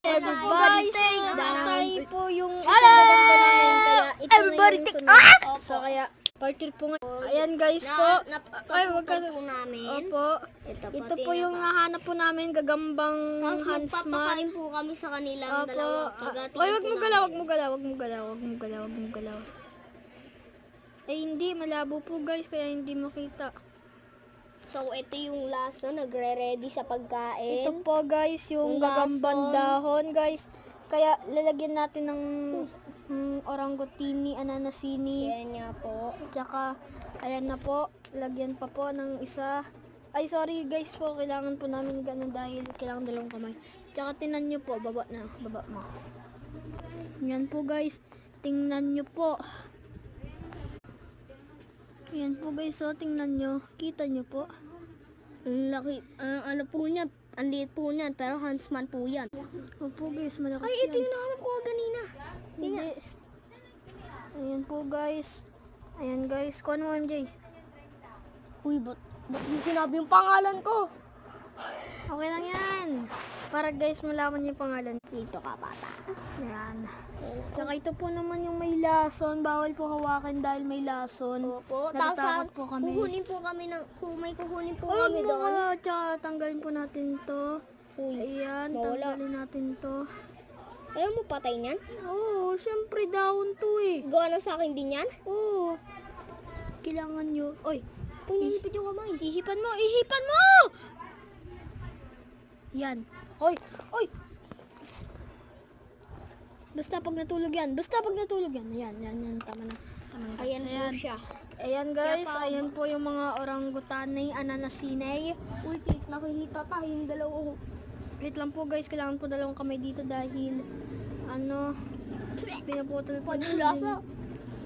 Everybody take namatay po yung kaya ito Everybody na take yung sunod. So kaya party po nga. Ayan guys po. Ay wag ka. po namin. Opo. Ito po yung nahanap po namin gagambang Tapos Hansman. magpapakain po kami sa kanilang Opo. dalawa. Ay wag mo galaw, wag mo galaw, wag mo galaw, wag mo galaw, wag mo galaw. Eh hindi malabo po guys kaya hindi makita. So, ito yung laso, nagre-ready sa pagkain. Ito po guys, yung Yung gagambang lason. dahon guys. Kaya lalagyan natin ng orangutini, ananasini. Yan niya po. Tsaka, ayan na po, lagyan pa po ng isa. Ay sorry guys po, kailangan po namin ganun dahil kailangan dalawang kamay. Tsaka tingnan nyo po, baba na, baba mo. Yan po guys, tingnan nyo po. Yan po guys, so tingnan nyo, kita nyo po. Ang laki, ano po niya, ang liit po niyan, pero Hansman po yan. Opo guys, malakas Ay, ito yan. yung nahanap ko kanina. Hindi. Ayan po guys. Ayan guys, kuha mo MJ. Uy, ba't yung sinabi yung pangalan ko? Okay lang yan. Para guys malaman niyo yung pangalan. Dito ka, bata. Ayan. Tsaka ito po naman yung may lason. Bawal po hawakan dahil may lason. Opo, Natatakot tapos po kami. kukunin po kami ng, may kukunin po Huwag kami mo doon. ka. Tsaka tanggalin po natin to. Uy, Ayan, mawala. tanggalin natin to. Ayaw mo patay niyan? Oo, syempre down to eh. Gawa na sa akin din yan? Oo. Kailangan nyo. Oy, Uy, nilipid yung kamay. ihipan mo, ihipan mo! Yan. Oy, oy! Basta pag natulog yan. Basta pag natulog yan. Yan. Tama na. Tama na. Ayan So, po siya. Ayan guys, Kaya pa- ayan po yung mga orangutanay, ananasinay. Uy, nakikita tayong dalawa. Wait lang po guys, kailangan po dalawang kamay dito dahil pinaputol po Yung lasa.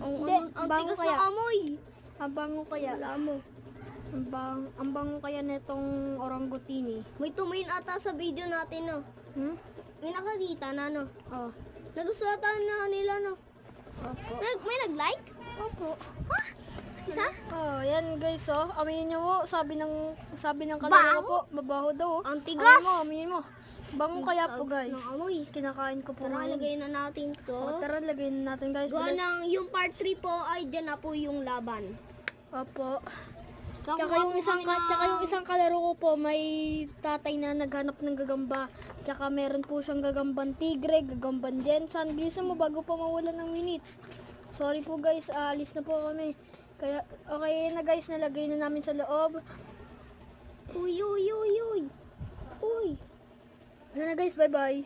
Hindi, Ang bango tigas kaya. ng amoy. Ang bango kaya. Wala mo. Ang bango kaya netong orangutini. May tumayin ata sa video natin, no? Hmm? May nakakita na, no? Oh. Nagustuhan na nila, no? Opo. May nag-like? Opo. Ha? Isa? Oh, yan guys, oh. Aminin nyo po, sabi ng kalaro Baho? po, mabaho daw. Oh. Ang tigas! Aminin mo. Bango kaya po guys. Ng amoy. Kinakain ko po Tara, ngayon. lagay na natin to. Tara, lagyan natin guys. Gawa Bilis. ng yung part 3 po ay dyan na po yung laban. Opo. Kakuha Tsaka yung po kami isang kalaro ko po, may tatay na naghanap ng gagamba. Tsaka meron po siyang gagambang tigre, gagambang jensan. Bilisan mo bago pa mawala ng minutes. Sorry po guys, alis na po kami. Kaya, okay na guys, nalagay na namin sa loob. Uy. Ano na guys, bye bye.